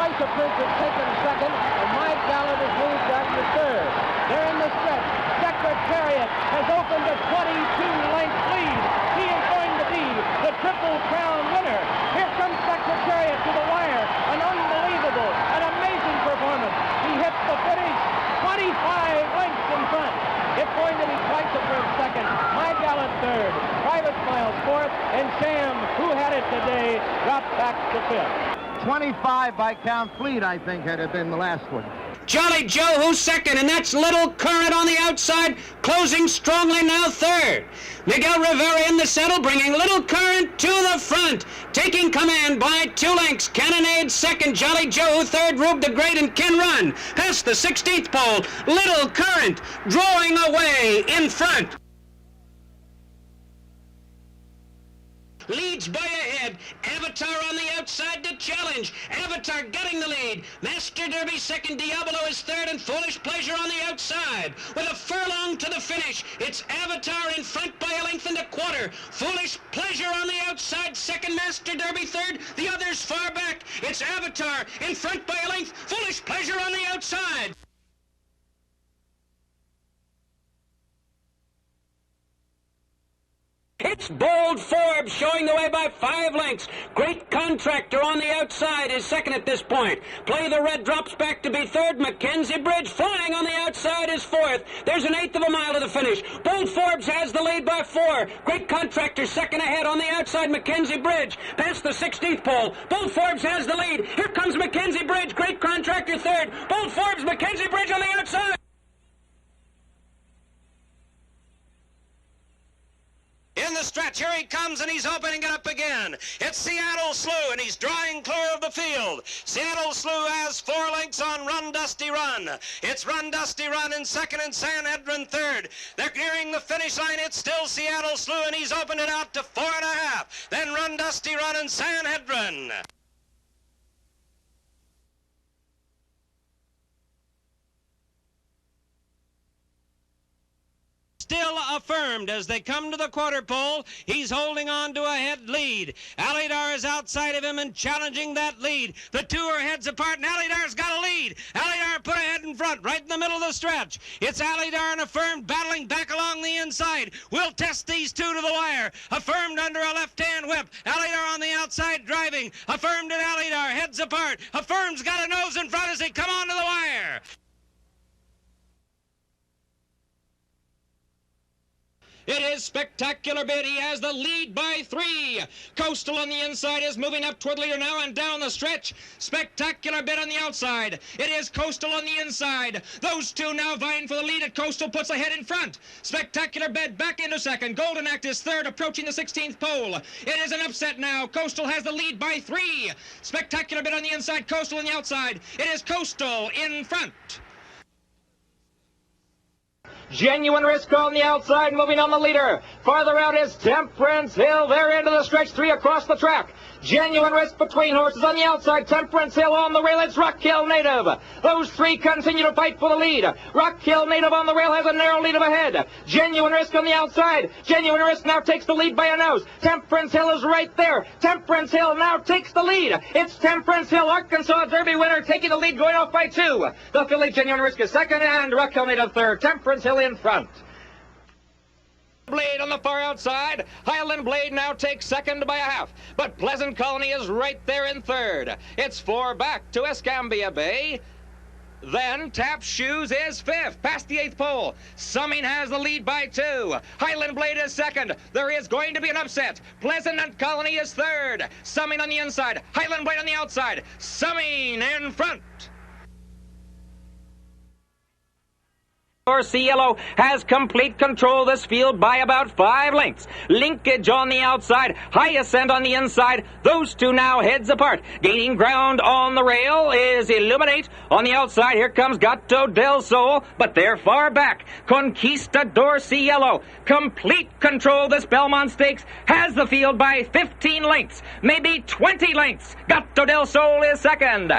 Price of Prince has taken second, and My Gallant has moved up to third. They're in the stretch. Secretariat has opened a 22-length lead. He is going to be the Triple Crown winner. Here comes Secretariat to the wire. An unbelievable, an amazing performance. He hits the finish 25 lengths in front. It's going to be Price of Prince second, My Gallant third, Private Smiles fourth, and Sham, who had it today, dropped back to fifth. 25 by Count Fleet, I think, had it been the last one. Jolly Joe, who's second, and that's Little Current on the outside, closing strongly now third. Miguel Rivera in the saddle, bringing Little Current to the front, taking command by 2 lengths. Cannonade second, Jolly Joe third, Rube the Great and Ken Run. Past the 16th pole, Little Current drawing away in front. Leads by a head. Avatar on the outside to challenge. Avatar getting the lead. Master Derby second. Diablo is third, and Foolish Pleasure on the outside. With a furlong to the finish, it's Avatar in front by a length and a quarter. Foolish Pleasure on the outside second. Master Derby third. The others far back. It's Avatar in front by a length. Foolish Pleasure on the outside. It's Bold Forbes showing the way by 5 lengths. Great Contractor on the outside is second at this point. Play the Red drops back to be third. Mackenzie Bridge flying on the outside is fourth. There's an 1/8 of a mile to the finish. Bold Forbes has the lead by 4. Great Contractor second ahead on the outside. Mackenzie Bridge past the 16th pole. Bold Forbes has the lead. Here comes Mackenzie Bridge. Great Contractor third. Bold Forbes, Mackenzie Bridge on the outside. In the stretch, here he comes, and he's opening it up again. It's Seattle Slew, and he's drawing clear of the field. Seattle Slew has 4 lengths on Run Dusty Run. It's Run Dusty Run in second and Sanhedrin third. They're nearing the finish line. It's still Seattle Slew, and he's opened it out to 4.5. Then Run Dusty Run and Sanhedrin. Still affirmed as they come to the quarter pole. He's holding on to a head lead. Alidar is outside of him and challenging that lead. The two are heads apart, and Alidar's got a lead. Alidar put ahead in front, right in the middle of the stretch. It's Alidar and Affirmed battling back along the inside. We'll test these two to the wire. Affirmed under a left-hand whip. Alidar on the outside driving. Affirmed and Alidar heads apart. Affirmed's got a nose in front as they come onto the wire. It is Spectacular Bid. He has the lead by 3. Coastal on the inside is moving up toward the leader now and down the stretch. Spectacular Bid on the outside. It is Coastal on the inside. Those two now vying for the lead, and Coastal puts ahead in front. Spectacular Bid back into second. Golden Act is third, approaching the 16th pole. It is an upset now. Coastal has the lead by 3. Spectacular Bid on the inside, Coastal on the outside. It is Coastal in front. Genuine Risk on the outside, moving on the leader. Farther out is Temperance Hill. They're into the stretch, 3 across the track. Genuine Risk between horses on the outside. Temperance Hill on the rail. It's Rock Hill Native. Those 3 continue to fight for the lead. Rock Hill Native on the rail has a narrow lead of ahead. Genuine Risk on the outside. Genuine Risk now takes the lead by a nose. Temperance Hill is right there. Temperance Hill now takes the lead. It's Temperance Hill, Arkansas Derby winner, taking the lead, going off by 2. The filly Genuine Risk is second, and Rock Hill Native third. Temperance Hill in front. Blade on the far outside. Highland Blade now takes second by a half, but Pleasant Colony is right there in third. It's 4 back to Escambia Bay. Then Tap Shoes is 5th, past the 8th pole. Summing has the lead by 2. Highland Blade is second. There is going to be an upset. Pleasant Colony is third. Summing on the inside. Highland Blade on the outside. Summing in front. Cielo has complete control of this field by about 5 lengths. Linkage on the outside, Hyacinth on the inside. Those two now heads apart. Gaining ground on the rail is Illuminate. On the outside, here comes Gato del Sol, but they're far back. Conquistador Cielo, complete control of this Belmont Stakes, has the field by 15 lengths, maybe 20 lengths. Gato del Sol is second.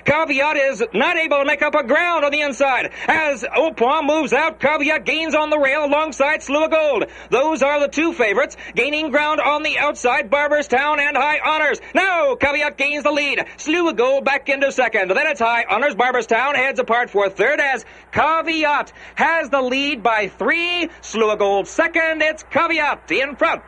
Caveat is not able to make up a ground on the inside. As Au Point moves out, Caveat gains on the rail alongside Slew of Gold. Those are the two favorites. Gaining ground on the outside, Barberstown and High Honors. Now Caveat gains the lead. Slew of Gold back into second. Then it's High Honors. Barberstown heads apart for third as Caveat has the lead by 3. Slew of Gold second. It's Caveat in front.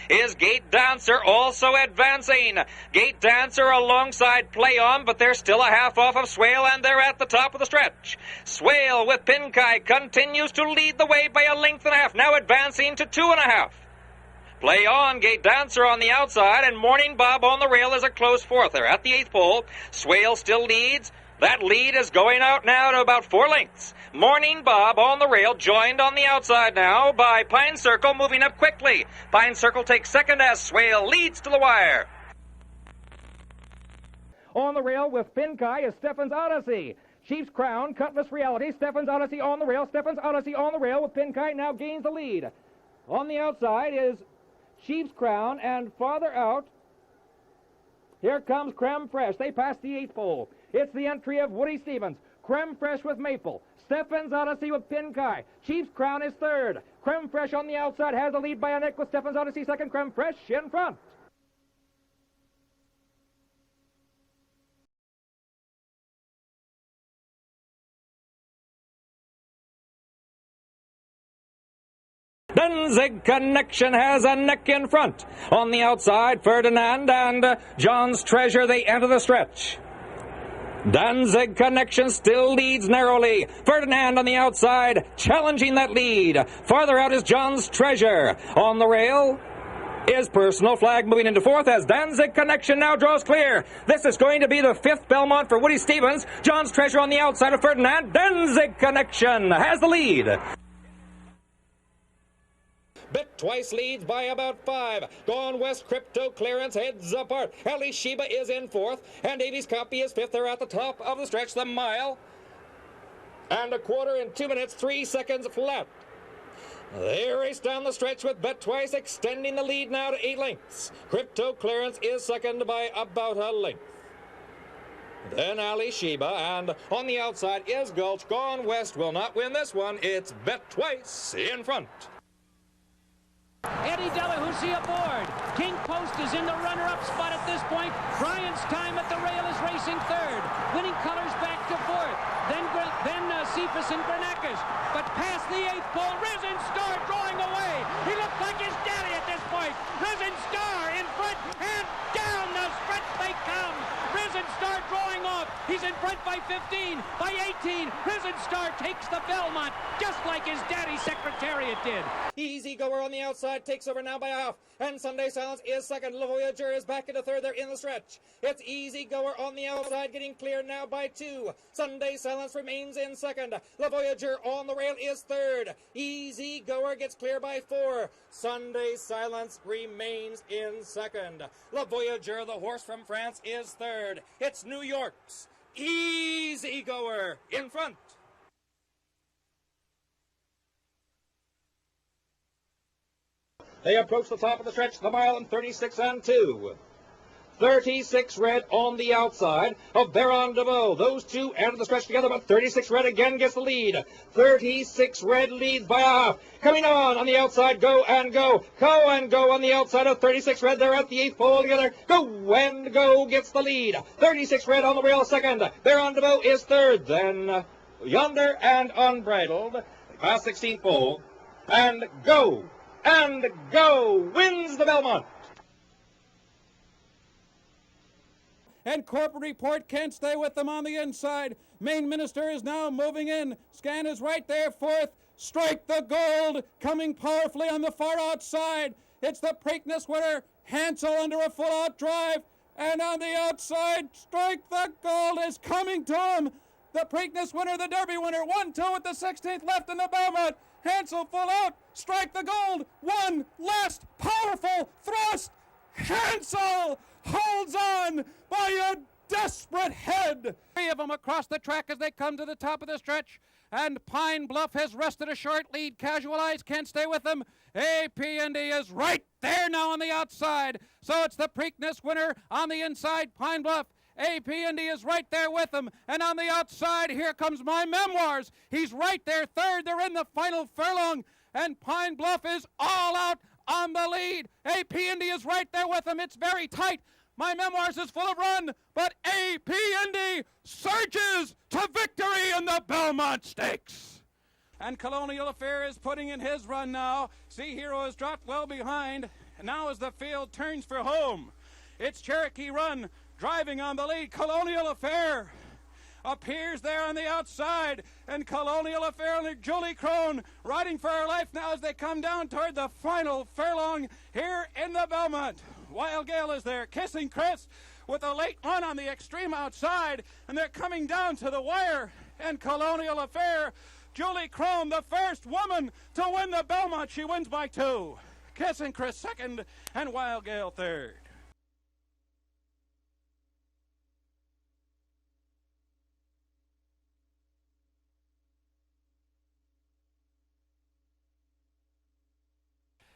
Is Gate Dancer also advancing. Gate Dancer alongside Play On, but they're still a half off of Swale, and they're at the top of the stretch. Swale with Pinkai continues to lead the way by a length and a half, now advancing to 2.5. Play On, Gate Dancer on the outside, and Morning Bob on the rail is a close fourth. They're at the 8th pole. Swale still leads. That lead is going out now to about 4 lengths. Morning Bob on the rail, joined on the outside now by Pine Circle, moving up quickly. Pine Circle takes second as Swale leads to the wire. On the rail with Pinkai is Stephen's Odyssey. Chief's Crown, Cutlass Reality, Stephen's Odyssey on the rail. Stephen's Odyssey on the rail with Pinkai now gains the lead. On the outside is Chief's Crown, and farther out, here comes Creme Fraiche. They pass the 8th pole. It's the entry of Woody Stevens. Creme Fraiche with Maple. Stephen's Odyssey with Pinkai. Chief's Crown is third. Creme Fraiche on the outside has the lead by a neck with Stephen's Odyssey second. Creme Fraiche in front. Danzig Connection has a neck in front. On the outside, Ferdinand and John's Treasure, they enter the stretch. Danzig Connection still leads narrowly. Ferdinand on the outside, challenging that lead. Farther out is John's Treasure. On the rail is Personal Flag moving into fourth as Danzig Connection now draws clear. This is going to be the 5th Belmont for Woody Stevens. John's Treasure on the outside of Ferdinand. Danzig Connection has the lead. Bet Twice leads by about 5. Gone West Crypto Clearance heads apart. Ali Sheba is in 4th, and Davies Copy is 5th. They're at the top of the stretch, the mile. And a quarter in 2 minutes, 3 seconds flat. They race down the stretch with Bet Twice extending the lead now to 8 lengths. Crypto Clearance is second by about a length. Then Ali Sheba, and on the outside is Gulch. Gone West will not win this one. It's Bet Twice in front. Eddie Delahousie aboard. King Post is in the runner-up spot at this point. Brian's Time at the rail is racing third. Winning Colors back to fourth. Then Cephas and Granacus. But past the 8th pole, Risen Star drawing away. He looks like his daddy at this point. Risen Star in front, and down the stretch they come. Risen Star drawing off. He's in front by 15, by 18. Risen Star takes the Belmont, just like his daddy Secretariat did. Easy Goer on the outside takes over now by a half, and Sunday Silence is second. Le Voyageur is back into third. They're in the stretch. It's Easy Goer on the outside, getting clear now by 2. Sunday Silence remains in second. Le Voyageur on the rail is third. Easy Goer gets clear by 4. Sunday Silence remains in second. Le Voyageur, the horse from France, is third. It's New York's Easy Goer in front. They approach the top of the stretch, the mile in 36 and 2. 36 red on the outside of Baron DeVoe. Those two enter the stretch together, but 36 red again gets the lead. 36 red leads by a half. Coming on the outside, Go and Go. Go and Go on the outside of 36 red. They're at the 8th pole together. Go and Go gets the lead. 36 red on the rail second. Baron DeVoe is third. Then Yonder and Unbridled past 16th pole. And Go and Go wins the Belmont. And Corporate Report can't stay with them on the inside. Main Minister is now moving in. Scan is right there, fourth. Strike the Gold, coming powerfully on the far outside. It's the Preakness winner, Hansel under a full-out drive. And on the outside, Strike the Gold is coming to him. The Preakness winner, the Derby winner, 1-2 with the 16th left in the Belmont. Hansel full out, Strike the Gold, one last powerful thrust. Hansel holds on by a desperate head. 3 of them across the track as they come to the top of the stretch. and Pine Bluff has wrested a short lead. Casual Eyes can't stay with them. AP&D is right there now on the outside. So it's the Preakness winner on the inside, Pine Bluff. AP&D is right there with him. And on the outside, here comes My Memoirs. He's right there, third. They're in the final furlong. And Pine Bluff is all out on the lead. AP&D is right there with him. It's very tight. My Memoirs is full of run, but AP&D surges to victory in the Belmont Stakes. And Colonial Affair is putting in his run now. Sea Hero has dropped well behind. And now as the field turns for home, it's Cherokee Run driving on the lead. Colonial Affair appears there on the outside, and Colonial Affair and Julie Crone riding for her life now as they come down toward the final furlong here in the Belmont. Wild Gale is there, Kissing Chris with a late run on the extreme outside, and they're coming down to the wire. And Colonial Affair, Julie Crone, the first woman to win the Belmont. She wins by 2. Kissing Chris second, and Wild Gale third.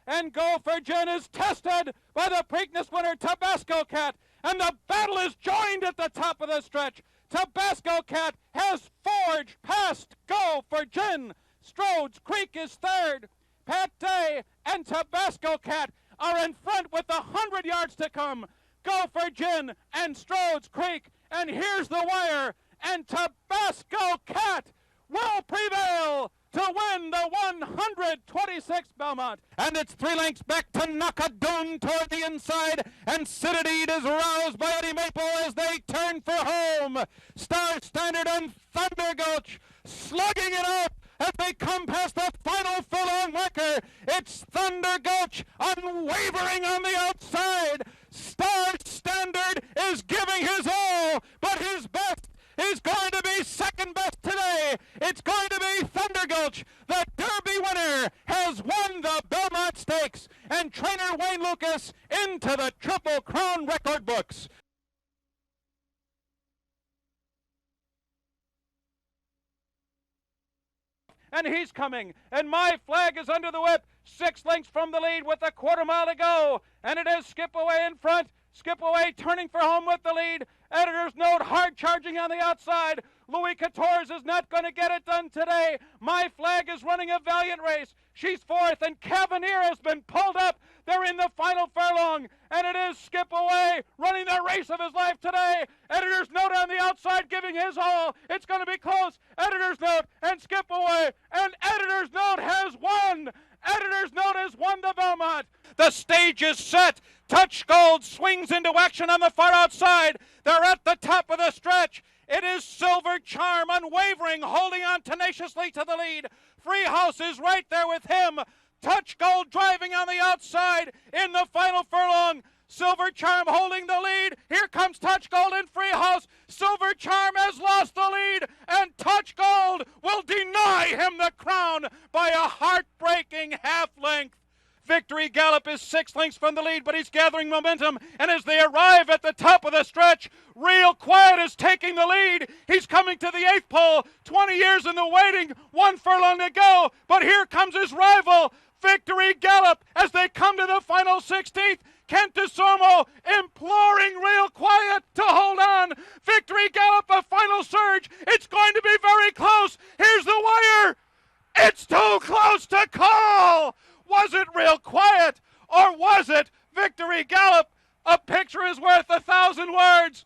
And Go for Jen is tested by the Preakness winner, Tabasco Cat. And the battle is joined at the top of the stretch. Tabasco Cat has forged past Go for Jen. Strode's Creek is third. Pat Day and Tabasco Cat are in front with 100 yards to come. Go for Jen and Strode's Creek. And here's the wire. And Tabasco Cat will prevail to win the 126th Belmont. And it's 3 lengths back to Knockadoon toward the inside, and Citadine is roused by Eddie Maple as they turn for home. Star Standard and Thunder Gulch slugging it out as they come past the final furlong marker. It's Thunder Gulch unwavering on the outside. Star Standard is giving his all, but his best is going to be second best today. It's going to be Thunder Gulch. The Derby winner has won the Belmont Stakes, and trainer Wayne Lucas into the Triple Crown record books. And he's coming, and My Flag is under the whip, 6 lengths from the lead with a quarter mile to go, and it is Skip Away in front. Skip Away turning for home with the lead. Editor's note, hard charging on the outside. Louis Quatorze is not going to get it done today. My Flag is running a valiant race. She's fourth, and Cavanier has been pulled up. They're in the final furlong, and it is Skip Away running the race of his life today. Editor's note on the outside giving his all. It's going to be close. Editor's note and Skip Away, and Editor's note has won. Editor's note has won the Belmont. The stage is set. Touch Gold swings into action on the far outside. They're at the top of the stretch. It is Silver Charm, unwavering, holding on tenaciously to the lead. Freehouse is right there with him. Touch Gold driving on the outside in the final furlong. Silver Charm holding the lead. Here comes Touch Gold and Freehouse. Silver Charm has lost the lead, and Touch Gold will deny him the crown by a heartbreaking half length. Victory Gallop is 6 lengths from the lead, but he's gathering momentum, and as they arrive at the top of the stretch, Real Quiet is taking the lead. He's coming to the 8th pole, 20 years in the waiting, 1 furlong to go, but here comes his rival, Victory Gallop, as they come to the final 16th. Kent DeSormo imploring Real Quiet to hold on. Victory Gallop, a final surge. It's going to be very close. Here's the wire. It's too close to call. Was it Real Quiet, or was it Victory Gallop? A picture is worth 1,000 words.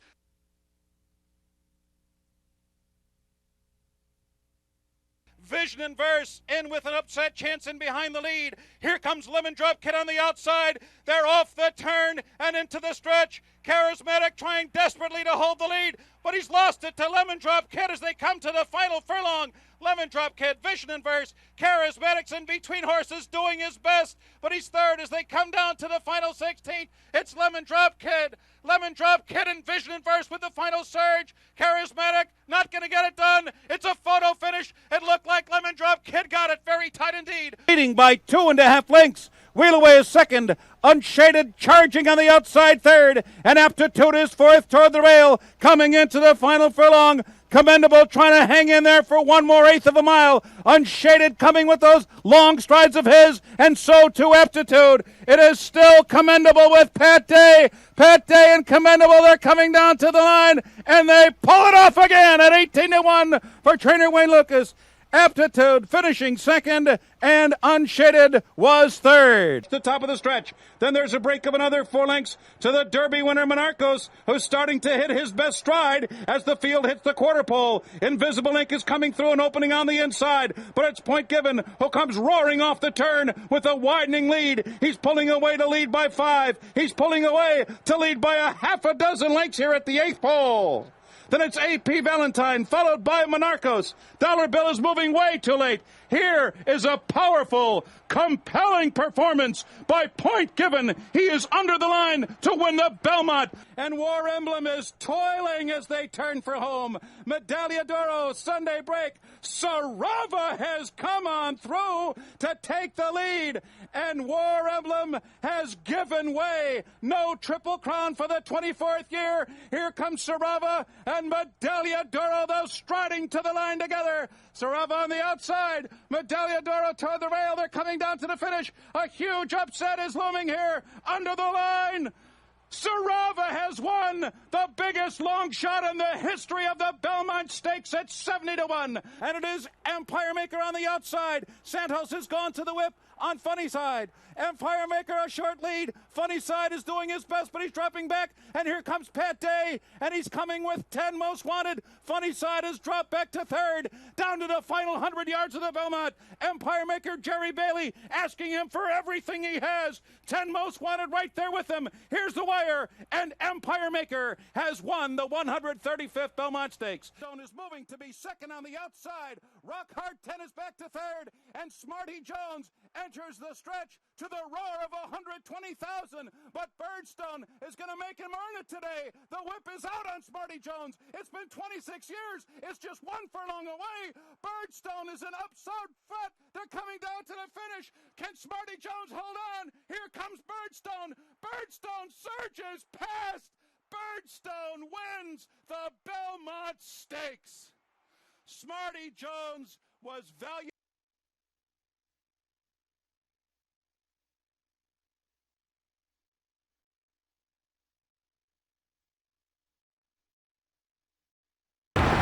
Vision and Verse in with an upset chance in behind the lead. Here comes Lemon Drop Kid on the outside. They're off the turn and into the stretch. Charismatic trying desperately to hold the lead, but he's lost it to Lemon Drop Kid as they come to the final furlong. Lemon Drop Kid, Vision and Verse, Charismatic's in between horses doing his best, but he's third as they come down to the final 16th. It's Lemon Drop Kid and Vision and Verse with the final surge. Charismatic not going to get it done. It's a photo finish. It looked like Lemon Drop Kid got it very tight indeed. Leading by 2.5 lengths. Wheel Away is second. Unshaded charging on the outside third. And Aptitude is fourth toward the rail. Coming into the final furlong. Commendable trying to hang in there for one more eighth of a mile. Unshaded coming with those long strides of his, and so too Aptitude. It is still Commendable with Pat Day. Pat Day and Commendable, they're coming down to the line, and they pull it off again at 18-1 for trainer Wayne Lucas. Aptitude finishing second, and Unshaded was third. The top of the stretch. Then there's a break of another 4 lengths to the Derby winner Monarchos, who's starting to hit his best stride as the field hits the quarter pole. Invisible Ink is coming through and opening on the inside, but it's Point Given who comes roaring off the turn with a widening lead. He's pulling away to lead by 5. He's pulling away to lead by a half a dozen lengths here at the 8th pole. Then it's A.P. Valentine, followed by Monarchos. Dollar Bill is moving way too late. Here is a powerful, compelling performance by Point Given. He is under the line to win the Belmont. And War Emblem is toiling as they turn for home. Medaglia d'Oro, Sunday break. Sarava has come on through to take the lead. And War Emblem has given way. No Triple Crown for the 24th year. Here comes Sarava and Medaglia d'Oro, those striding to the line together. Sarava on the outside. Medaglia d'Oro toward the rail. They're coming down to the finish. A huge upset is looming here under the line. Sarava has won the biggest long shot in the history of the Belmont Stakes at 70-1. And it is Empire Maker on the outside. Santos has gone to the whip on Funny Side. Empire Maker a short lead. Funny Side is doing his best, but he's dropping back. And here comes Pat Day, and he's coming with 10 Most Wanted. Funny Side has dropped back to third. Down to the final 100 yards of the Belmont. Empire Maker Jerry Bailey asking him for everything he has. 10 Most Wanted right there with him. Here's the wire, and Empire Maker has won the 135th Belmont Stakes. Stone is moving to be second on the outside. Rock Hard 10 is back to third, and Smarty Jones enters the stretch to the roar of 120,000, but Birdstone is going to make him earn it today. The whip is out on Smarty Jones. It's been 26 years. It's just 1 furlong away. Birdstone is an upside front. They're coming down to the finish. Can Smarty Jones hold on? Here comes Birdstone. Birdstone surges past. Birdstone wins the Belmont Stakes. Smarty Jones was valuable.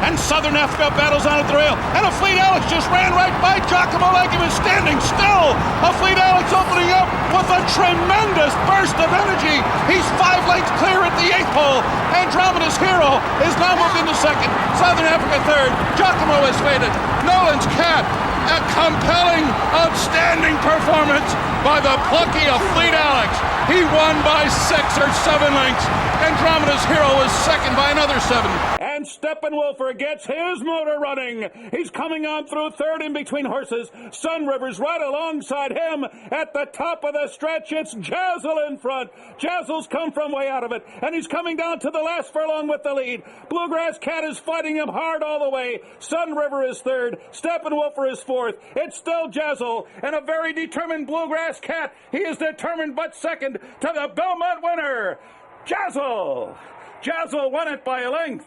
And Southern Africa battles on at the rail. And a Fleet Alex just ran right by Giacomo like he was standing still. A Fleet Alex opening up with a tremendous burst of energy. He's 5 lengths clear at the 8th pole. Andromeda's Hero is now moved into second. Southern Africa third. Giacomo is faded. Nolan's Cat. A compelling, outstanding performance by the plucky of Fleet Alex. He won by 6 or 7 lengths. Andromeda's Hero was second by another 7. And Steppenwolfer gets his motor running. He's coming on through third in between horses. Sun River's right alongside him. At the top of the stretch, it's Jazzle in front. Jazzle's come from way out of it, and he's coming down to the last furlong with the lead. Bluegrass Cat is fighting him hard all the way. Sun River is third. Steppenwolfer is fourth. It's still Jazzle, and a very determined Bluegrass Cat. He is determined but second to the Belmont winner, Jazzle. Jazzle won it by a length.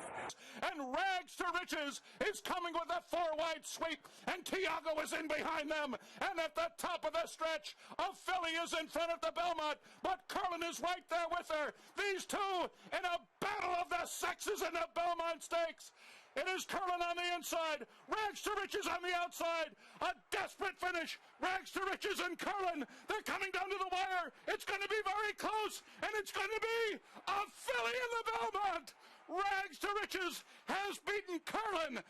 And Rags to Riches is coming with a 4-wide sweep, and Tiago is in behind them. And at the top of the stretch, a filly is in front of the Belmont, but Curlin is right there with her. These two in a battle of the sexes in the Belmont Stakes. It is Curlin on the inside, Rags to Riches on the outside. A desperate finish. Rags to Riches and Curlin. They're coming down to the wire. It's going to be very close, and it's going to be a filly in the Belmont. Rags to Riches has beaten Curlin.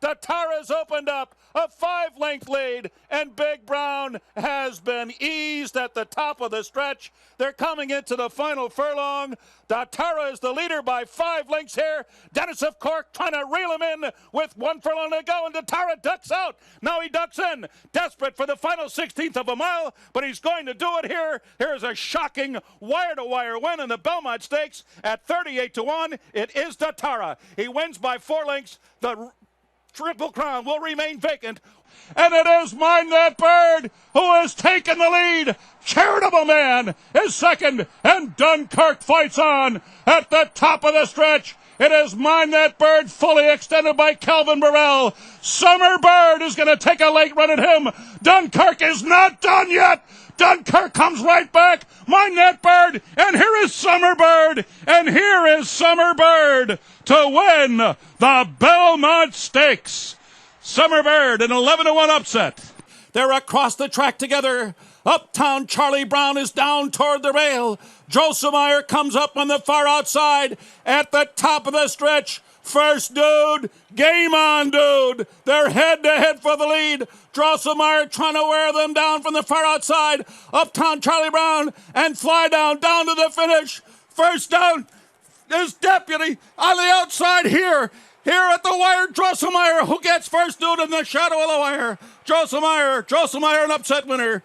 Datara's opened up a 5-length lead, and Big Brown has been eased at the top of the stretch. They're coming into the final furlong. Datara is the leader by 5 lengths here. Dennis of Cork trying to reel him in with 1 furlong to go, and Datara ducks out. Now he ducks in, desperate for the final 16th of a mile, but he's going to do it here. Here's a shocking wire-to-wire win in the Belmont Stakes at 38-1. It is Datara. He wins by 4 lengths. The Triple Crown will remain vacant. And it is Mind That Bird who has taken the lead. Charitable Man is second, and Dunkirk fights on at the top of the stretch. It is Mind That Bird, fully extended by Calvin Burrell. Summer Bird is going to take a late run at him. Dunkirk is not done yet. Dunkirk comes right back. Mind That Bird, and here is Summer Bird, and here is Summer Bird to win the Belmont Stakes. Summer Bird, an 11-1 upset. They're across the track together. Uptown Charlie Brown is down toward the rail. Drosselmeyer comes up on the far outside at the top of the stretch. First dude, game on dude. They're head-to-head for the lead. Drosselmeyer trying to wear them down from the far outside. Uptown Charlie Brown and fly down to the finish. First down is Deputy on the outside here. Here at the wire, Drosselmeyer, who gets first dude in the shadow of the wire. Drosselmeyer, an upset winner.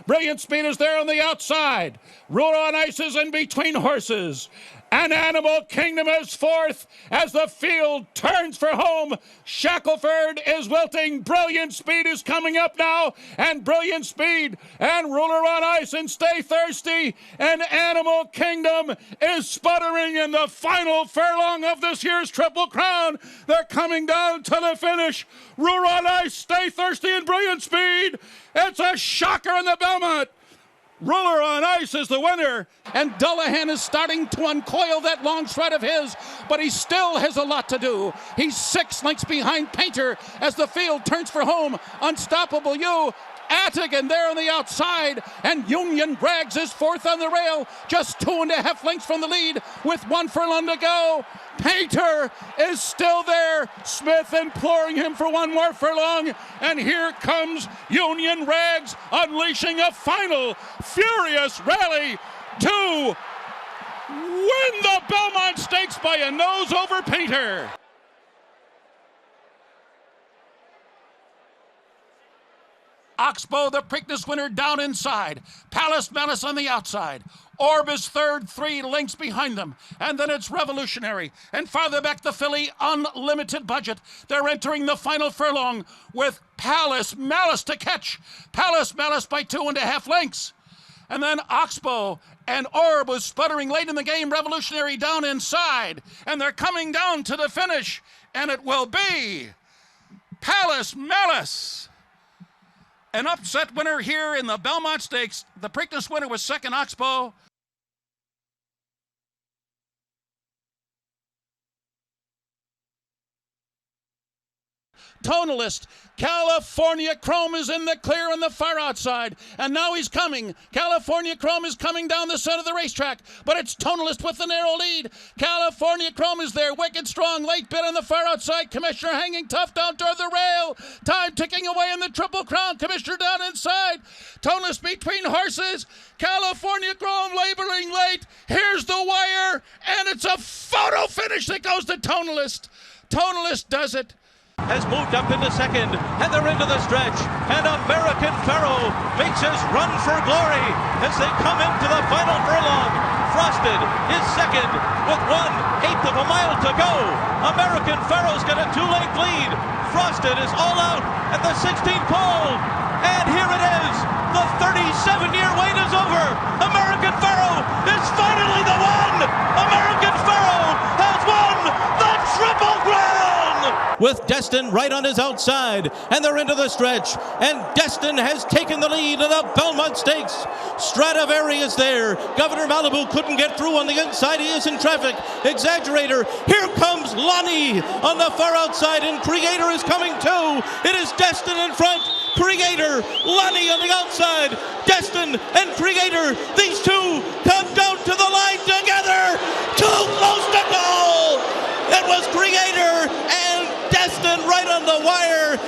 Brilliant Speed is there on the outside. Ruler on Ice is in between horses. And Animal Kingdom is fourth as the field turns for home. Shackelford is wilting. Brilliant Speed is coming up now. And Brilliant Speed and Ruler on Ice and Stay Thirsty. And Animal Kingdom is sputtering in the final furlong of this year's Triple Crown. They're coming down to the finish. Ruler on Ice, Stay Thirsty, and Brilliant Speed. It's a shocker in the Belmont. Ruler on Ice is the winner, and Dullahan is starting to uncoil that long stride of his, but he still has a lot to do. He's 6 lengths behind Painter as the field turns for home. Unstoppable You, Attigan there on the outside, and Union Rags is fourth on the rail, just 2.5 lengths from the lead with 1 furlong to go. Painter is still there. Smith imploring him for 1 more furlong, and here comes Union Rags unleashing a final furious rally to win the Belmont Stakes by a nose over Painter. Oxbow, the Preakness winner, down inside. Palace Malice on the outside. Orb is third, 3 lengths behind them. And then it's Revolutionary. And farther back, the filly, Unlimited Budget. They're entering the final furlong with Palace Malice to catch. Palace Malice by 2.5 lengths. And then Oxbow and Orb was sputtering late in the game. Revolutionary down inside. And they're coming down to the finish. And it will be Palace Malice. An upset winner here in the Belmont Stakes. The Preakness winner was second, Oxbow. Tonalist, California Chrome is in the clear on the far outside, and now he's coming. California Chrome is coming down the center of the racetrack, but it's Tonalist with the narrow lead. California Chrome is there, wicked strong, late bit on the far outside. Commissioner hanging tough down toward the rail. Time ticking away in the Triple Crown. Commissioner down inside. Tonalist between horses. California Chrome laboring late. Here's the wire, and it's a photo finish that goes to Tonalist. Tonalist does it. Has moved up into second, and they're into the stretch, and American Pharoah makes his run for glory as they come into the final furlong. Frosted is second with 1/8 of a mile to go. American Pharoah's got a 2-length lead. Frosted is all out at the 16th pole, and here it is. The 37-year wait is over. American Pharoah is finally the one. American Pharoah has won the Triple Crown. With Destin right on his outside, and they're into the stretch, and Destin has taken the lead in the Belmont Stakes. Stradivari is there. Governor Malibu couldn't get through on the inside. He is in traffic. Exaggerator. Here comes Lonnie on the far outside, and Creator is coming too. It is Destin in front. Creator, Lonnie on the outside. Destin and Creator. These two come down to the line together. Too close to goal. It was Creator and Destin right on the wire.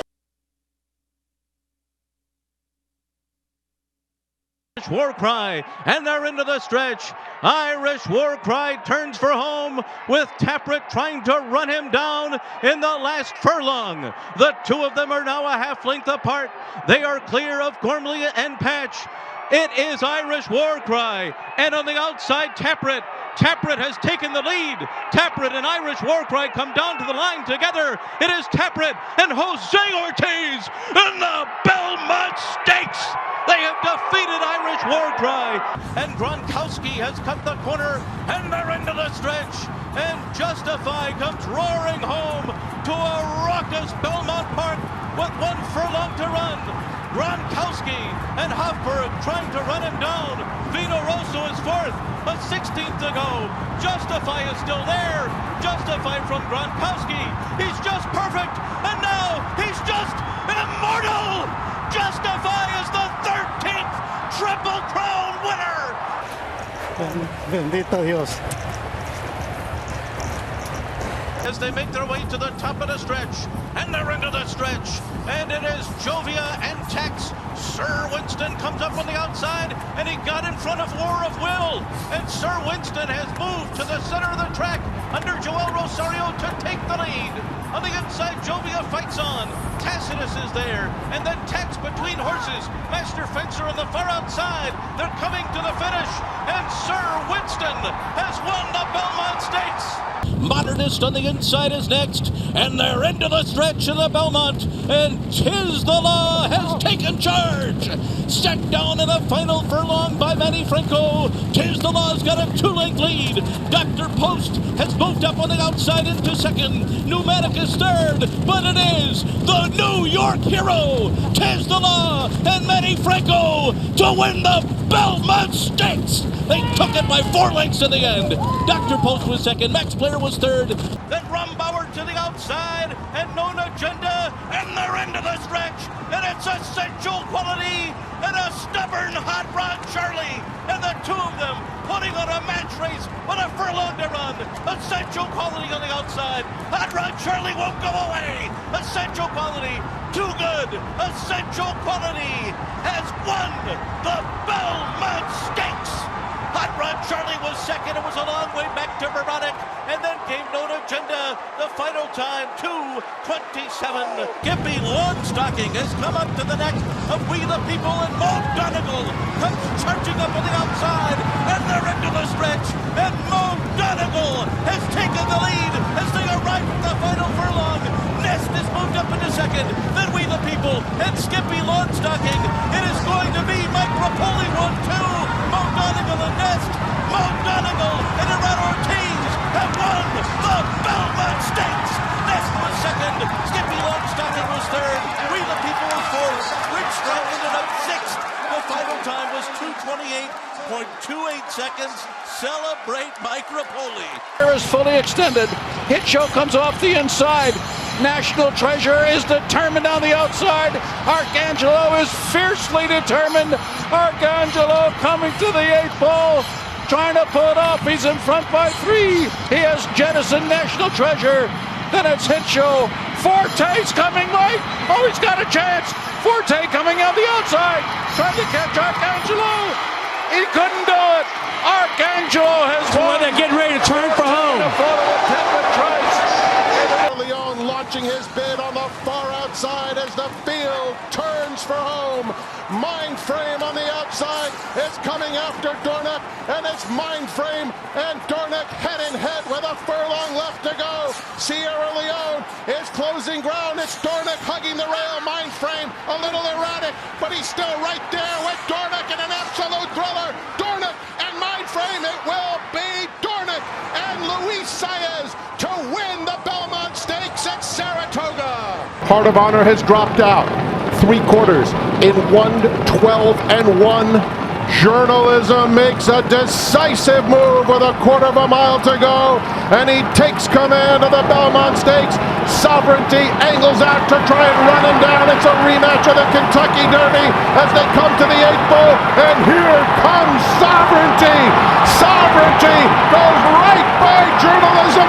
War Cry, and they're into the stretch. Irish War Cry turns for home with Tappert trying to run him down in the last furlong. The two of them are now a half length apart. They are clear of Gormley and Patch. It is Irish War Cry. And on the outside, Tappert. Tappert has taken the lead. Tappert and Irish War Cry come down to the line together. It is Tappert and Jose Ortiz in the Belmont Stakes. They have defeated Irish War Cry. And Gronkowski has cut the corner, and they're into the stretch. And Justify comes roaring home to a raucous Belmont Park with 1 furlong to run. Gronkowski and Hofberg trying to run him down. Vino Rosso is fourth, a 16th to go. Justify is still there. Justify from Gronkowski. He's just perfect, and now he's just immortal. Justify is the 13th Triple Crown winner. Bendito Dios. As they make their way to the top of the stretch, and they're into the stretch, and it is Jovia and Tex. Sir Winston comes up on the outside, and he got in front of War of Will, and Sir Winston has moved to the center of the track under Joel Rosario to take the lead. On the inside, Jovia fights on. Tacitus is there, and then Tex between horses. Master Fencer on the far outside. They're coming to the finish, and Sir Winston has won the Belmont Stakes. Modernist on the inside is next, and they're into the stretch of the Belmont, and Tis the Law has taken charge. Set down in the final furlong by Manny Franco. Tis the Law's got a 2-length lead. Dr. Post has moved up on the outside into second. Pneumatic is third, but it is the New York hero, Tis the Law, and Manny Franco to win the Belmont Stakes. They took it by 4 lengths in the end. Dr. Post was second, Max Blair was third, then Rumbauer to the outside, and Known Agenda, and they're into the stretch, and it's Essential Quality and a stubborn Hot Rod Charlie, and the two of them putting on a match race with a furlong to run. Essential Quality on the outside. Hot Rod Charlie won't go away. Essential Quality, too good. Essential Quality has won the Belmont Stakes. Hot Rod Charlie was second. It was a long way back to Veronica, and then came Known Agenda. The final time, 2:27. Gippy Longstocking has come up to the neck of We the People, and Mo Donegal comes charging up on the outside, and they're into the stretch, and Mo Donegal has taken the lead as they arrive at the final furlong. Nest is moved up into second, then We the People, and Skippy Longstocking. It is going to be Mike Rapoli 1-2. Mo Donegal and Nest, Mo Donegal and Gerard Ortiz have won the Belmont Stakes. Nest was second, Skippy Longstocking was third, We the People was fourth, Rich Strike ended up sixth. The final time was 2:28.28 seconds. Celebrate Mike Rapoli. Is fully extended. Hit Show comes off the inside. National Treasure is determined on the outside. Arcangelo is fiercely determined. Arcangelo coming to the 8th ball, trying to pull it off. He's in front by 3. He has jettisoned National Treasure. Then it's Hit Show. Forte's coming right. Oh, he's got a chance. Forte coming on the outside, trying to catch Arcangelo. He couldn't do it. Arcangelo has won. They're getting ready to turn for home. Leon launching his bid on the far outside as the field turns for home. Mindframe on the outside is coming after Dornoch, and it's Mindframe and Dornoch head in head with a furlong left to go. Sierra Leone is closing ground. It's Dornoch hugging the rail. Mindframe a little erratic, but he's still right there with Dornoch in an absolute thriller. Dornoch and Mindframe. It will be Dornoch and Luis Saez to win the Belmont Stakes at Saratoga. Heart of Honor has dropped out. 3/4 in 1:12.1. Journalism makes a decisive move with 1/4 mile to go, and he takes command of the Belmont Stakes. Sovereignty angles out to try and run him down. It's a rematch of the Kentucky Derby as they come to the 8th bull, and here comes Sovereignty. Sovereignty goes right by Journalism